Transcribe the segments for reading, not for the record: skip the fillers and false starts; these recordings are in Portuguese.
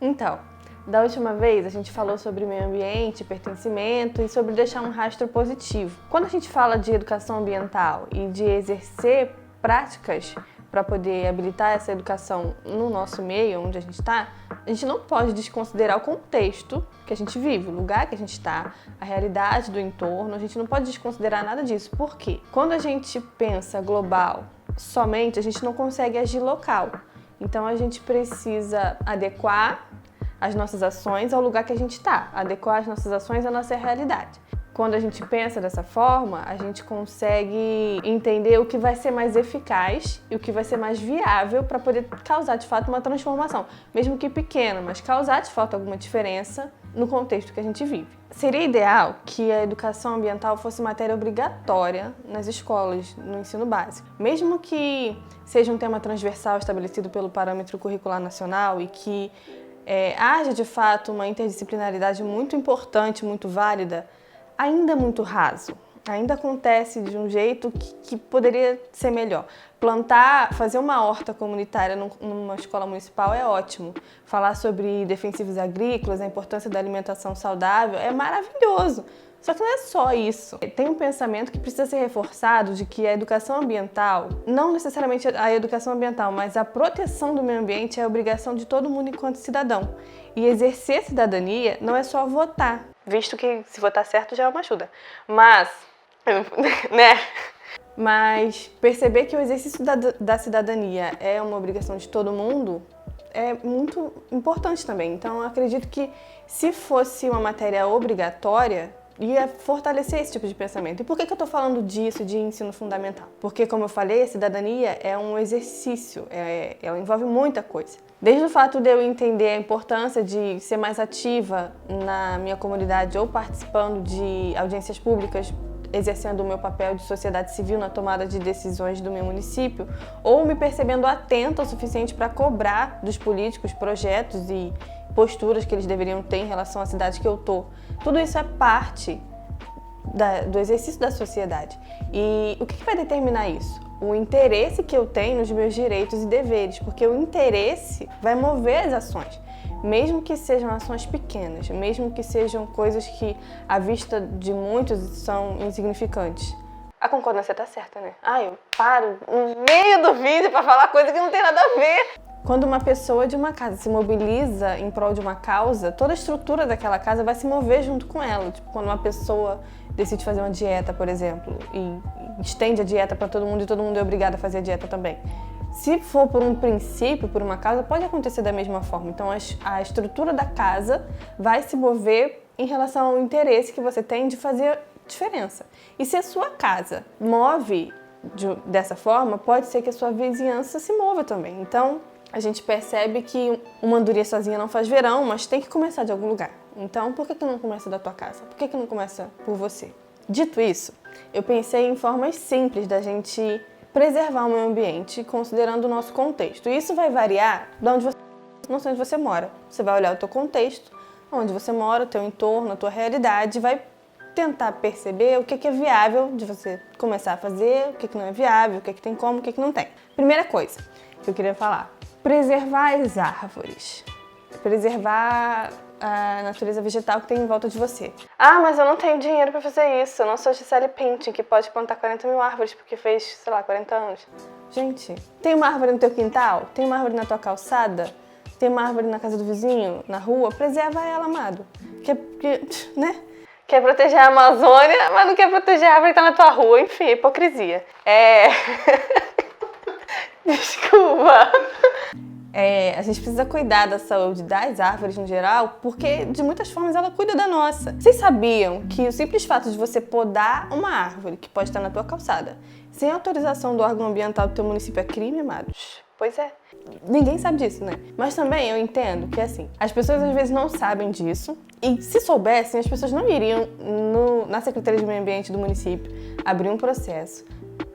Então, da última vez a gente falou sobre meio ambiente, pertencimento e sobre deixar um rastro positivo. Quando a gente fala de educação ambiental e de exercer práticas para poder habilitar essa educação no nosso meio, onde a gente está, a gente não pode desconsiderar o contexto que a gente vive, o lugar que a gente está, a realidade do entorno, a gente não pode desconsiderar nada disso. Por quê? Quando a gente pensa global somente, a gente não consegue agir local. Então a gente precisa adequar as nossas ações ao lugar que a gente está, adequar as nossas ações à nossa realidade. Quando a gente pensa dessa forma, a gente consegue entender o que vai ser mais eficaz e o que vai ser mais viável para poder causar de fato uma transformação, mesmo que pequena, mas causar de fato alguma diferença no contexto que a gente vive. Seria ideal que a educação ambiental fosse matéria obrigatória nas escolas, no ensino básico. Mesmo que seja um tema transversal estabelecido pelo Parâmetro Curricular Nacional e que haja de fato uma interdisciplinaridade muito importante, muito válida, ainda é muito raso. Ainda acontece de um jeito que poderia ser melhor. Plantar, fazer uma horta comunitária numa escola municipal é ótimo. Falar sobre defensivos agrícolas, a importância da alimentação saudável é maravilhoso. Só que não é só isso. Tem um pensamento que precisa ser reforçado de que a educação ambiental, não necessariamente a educação ambiental, mas a proteção do meio ambiente é obrigação de todo mundo enquanto cidadão. E exercer cidadania não é só votar, visto que se votar certo já é uma ajuda. Mas, né? Mas perceber que o exercício da cidadania é uma obrigação de todo mundo é muito importante também. Então, eu acredito que se fosse uma matéria obrigatória, ia fortalecer esse tipo de pensamento. E por que eu estou falando disso, de ensino fundamental? Porque, como eu falei, a cidadania é um exercício, ela envolve muita coisa. Desde o fato de eu entender a importância de ser mais ativa na minha comunidade ou participando de audiências públicas, exercendo o meu papel de sociedade civil na tomada de decisões do meu município, ou me percebendo atenta o suficiente para cobrar dos políticos projetos e posturas que eles deveriam ter em relação à cidade que eu tô. Tudo isso é parte do exercício da sociedade. E o que vai determinar isso? O interesse que eu tenho nos meus direitos e deveres, porque o interesse vai mover as ações, mesmo que sejam ações pequenas, mesmo que sejam coisas que, à vista de muitos, são insignificantes. A concordância tá certa, né? Eu paro no meio do vídeo para falar coisa que não tem nada a ver. Quando uma pessoa de uma casa se mobiliza em prol de uma causa, toda a estrutura daquela casa vai se mover junto com ela. Tipo, quando uma pessoa decide fazer uma dieta, por exemplo, e estende a dieta para todo mundo e todo mundo é obrigado a fazer a dieta também. Se for por um princípio, por uma causa, pode acontecer da mesma forma. Então, a estrutura da casa vai se mover em relação ao interesse que você tem de fazer diferença. E se a sua casa move dessa forma, pode ser que a sua vizinhança se mova também. Então, a gente percebe que uma andorinha sozinha não faz verão, mas tem que começar de algum lugar. Então, por que não começa da tua casa? Por que não começa por você? Dito isso, eu pensei em formas simples da gente preservar o meio ambiente, considerando o nosso contexto. E isso vai variar de onde você, não sei onde você mora. Você vai olhar o teu contexto, onde você mora, o teu entorno, a tua realidade, vai tentar perceber o que é viável de você começar a fazer, o que não é viável, o que tem como, o que não tem. Primeira coisa que eu queria falar: preservar as árvores, preservar a natureza vegetal que tem em volta de você. Mas eu não tenho dinheiro para fazer isso, eu não sou Gisele Bündchen, que pode plantar 40 mil árvores porque fez, 40 anos. Gente, tem uma árvore no teu quintal? Tem uma árvore na tua calçada? Tem uma árvore na casa do vizinho, na rua? Preserva ela, amado. Né? Quer proteger a Amazônia, mas não quer proteger a árvore que tá na tua rua. Enfim, hipocrisia. Desculpa. A gente precisa cuidar da saúde das árvores no geral, porque de muitas formas ela cuida da nossa. Vocês sabiam que o simples fato de você podar uma árvore que pode estar na tua calçada, sem autorização do órgão ambiental do teu município, é crime, amados? Pois é. Ninguém sabe disso, né? Mas também eu entendo que, assim, as pessoas às vezes não sabem disso, e se soubessem, as pessoas não iriam na Secretaria de Meio Ambiente do município abrir um processo,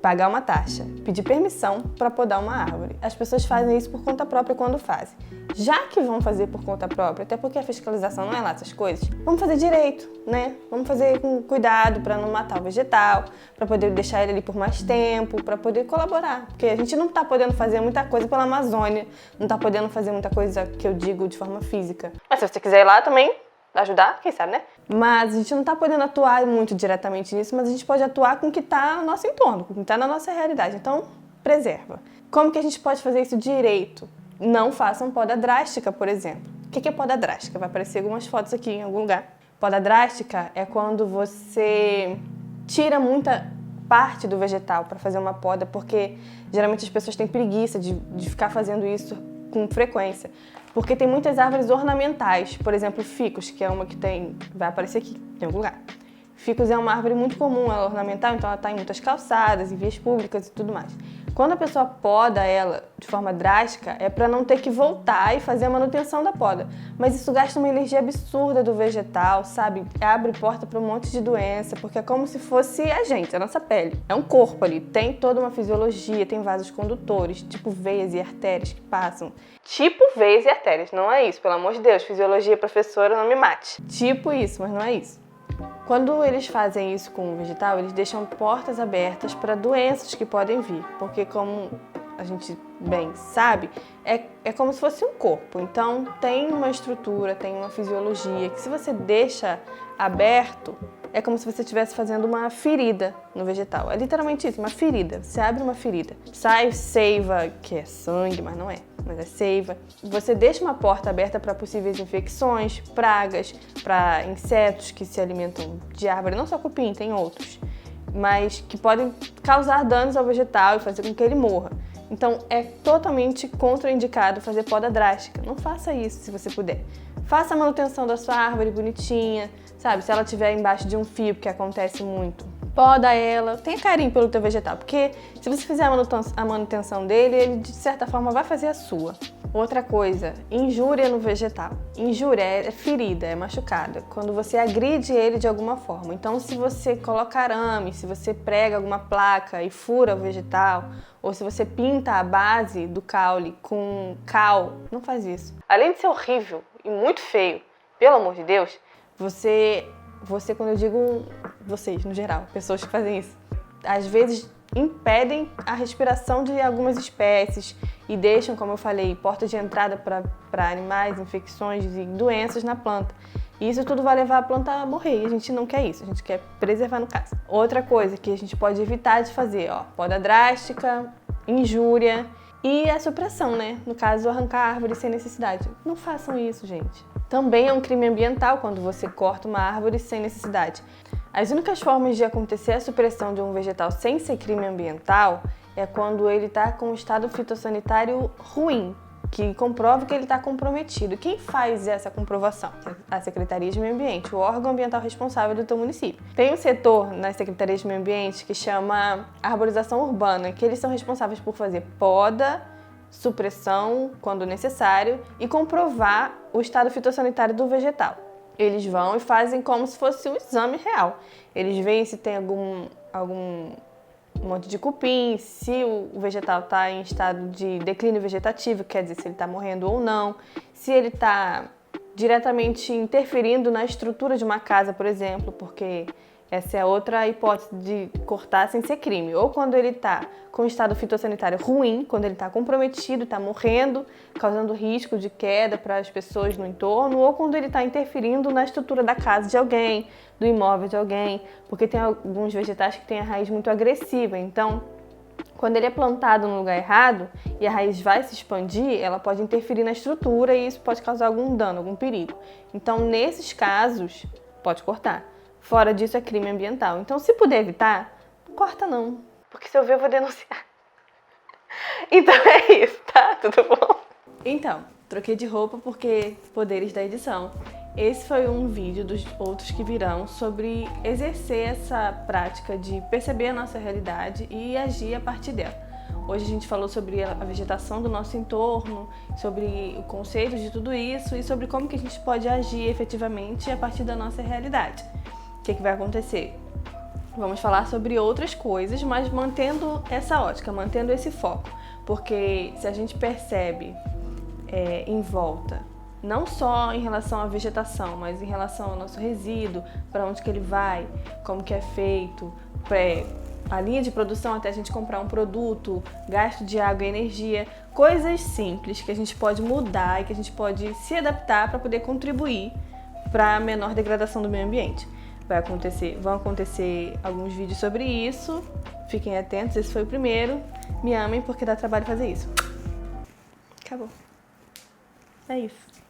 pagar uma taxa, pedir permissão para podar uma árvore. As pessoas fazem isso por conta própria quando fazem. Já que vão fazer por conta própria, até porque a fiscalização não é lá essas coisas, vamos fazer direito, né? Vamos fazer com cuidado para não matar o vegetal, para poder deixar ele ali por mais tempo, para poder colaborar. Porque a gente não está podendo fazer muita coisa pela Amazônia, não está podendo fazer muita coisa que eu digo de forma física. Mas se você quiser ir lá também, ajudar, quem sabe, né? Mas a gente não está podendo atuar muito diretamente nisso, mas a gente pode atuar com o que está no nosso entorno, com o que está na nossa realidade. Então, preserva. Como que a gente pode fazer isso direito? Não façam poda drástica, por exemplo. O que é poda drástica? Vai aparecer algumas fotos aqui em algum lugar. Poda drástica é quando você tira muita parte do vegetal para fazer uma poda, porque geralmente as pessoas têm preguiça de ficar fazendo isso com frequência. Porque tem muitas árvores ornamentais, por exemplo, ficus, que é uma que vai aparecer aqui, em algum lugar. Ficus é uma árvore muito comum, ela é ornamental, então ela está em muitas calçadas, em vias públicas e tudo mais. Quando a pessoa poda ela de forma drástica, é para não ter que voltar e fazer a manutenção da poda. Mas isso gasta uma energia absurda do vegetal, sabe? Abre porta para um monte de doença, porque é como se fosse a gente, a nossa pele. É um corpo ali, tem toda uma fisiologia, tem vasos condutores, tipo veias e artérias que passam. Tipo veias e artérias, não é isso, pelo amor de Deus, fisiologia, professora, não me mate. Tipo isso, mas não é isso. Quando eles fazem isso com o vegetal, eles deixam portas abertas para doenças que podem vir, porque como a gente bem sabe, é como se fosse um corpo. Então tem uma estrutura, tem uma fisiologia que se você deixa aberto, é como se você estivesse fazendo uma ferida no vegetal. É literalmente isso, uma ferida. Você abre uma ferida, sai seiva, que é sangue, mas não é, mas é seiva. Você deixa uma porta aberta para possíveis infecções, pragas, para insetos que se alimentam de árvore, não só cupim, tem outros, mas que podem causar danos ao vegetal e fazer com que ele morra. Então é totalmente contraindicado fazer poda drástica. Não faça isso se você puder. Faça a manutenção da sua árvore bonitinha, sabe? Se ela estiver embaixo de um fio, que acontece muito, poda ela, tenha carinho pelo teu vegetal, porque se você fizer a manutenção dele, ele de certa forma vai fazer a sua. Outra coisa, injúria no vegetal. Injúria é ferida, é machucada, quando você agride ele de alguma forma. Então, se você coloca arame, se você prega alguma placa e fura o vegetal, ou se você pinta a base do caule com cal, não faz isso. Além de ser horrível e muito feio, pelo amor de Deus, você, quando eu digo vocês, no geral, pessoas que fazem isso, às vezes impedem a respiração de algumas espécies e deixam, como eu falei, portas de entrada para animais, infecções e doenças na planta. E isso tudo vai levar a planta a morrer e a gente não quer isso, a gente quer preservar no caso. Outra coisa que a gente pode evitar de fazer, poda drástica, injúria e a supressão, né? No caso, arrancar árvore sem necessidade. Não façam isso, gente. Também é um crime ambiental quando você corta uma árvore sem necessidade. As únicas formas de acontecer a supressão de um vegetal sem ser crime ambiental é quando ele está com um estado fitossanitário ruim, que comprova que ele está comprometido. Quem faz essa comprovação? A Secretaria de Meio Ambiente, o órgão ambiental responsável do teu município. Tem um setor nas Secretarias de Meio Ambiente que chama arborização urbana, que eles são responsáveis por fazer poda, supressão, quando necessário, e comprovar o estado fitossanitário do vegetal. Eles vão e fazem como se fosse um exame real. Eles veem se tem algum monte de cupim, se o vegetal está em estado de declínio vegetativo, quer dizer, se ele está morrendo ou não, se ele está diretamente interferindo na estrutura de uma casa, por exemplo, porque essa é outra hipótese de cortar sem ser crime. Ou quando ele está com estado fitossanitário ruim, quando ele está comprometido, está morrendo, causando risco de queda para as pessoas no entorno, ou quando ele está interferindo na estrutura da casa de alguém, do imóvel de alguém, porque tem alguns vegetais que têm a raiz muito agressiva. Então, quando ele é plantado no lugar errado e a raiz vai se expandir, ela pode interferir na estrutura e isso pode causar algum dano, algum perigo. Então, nesses casos, pode cortar. Fora disso, é crime ambiental. Então, se puder evitar, não corta não. Porque se eu ver, eu vou denunciar. Então é isso, tá? Tudo bom? Então, troquei de roupa porque poderes da edição. Esse foi um vídeo dos outros que virão sobre exercer essa prática de perceber a nossa realidade e agir a partir dela. Hoje a gente falou sobre a vegetação do nosso entorno, sobre o conceito de tudo isso e sobre como que a gente pode agir efetivamente a partir da nossa realidade. O que vai acontecer? Vamos falar sobre outras coisas, mas mantendo essa ótica, mantendo esse foco. Porque se a gente percebe em volta, não só em relação à vegetação, mas em relação ao nosso resíduo, para onde que ele vai, como que é feito, a linha de produção até a gente comprar um produto, gasto de água e energia, coisas simples que a gente pode mudar e que a gente pode se adaptar para poder contribuir para a menor degradação do meio ambiente. Vão acontecer alguns vídeos sobre isso, fiquem atentos, esse foi o primeiro. Me amem porque dá trabalho fazer isso. Acabou. É isso.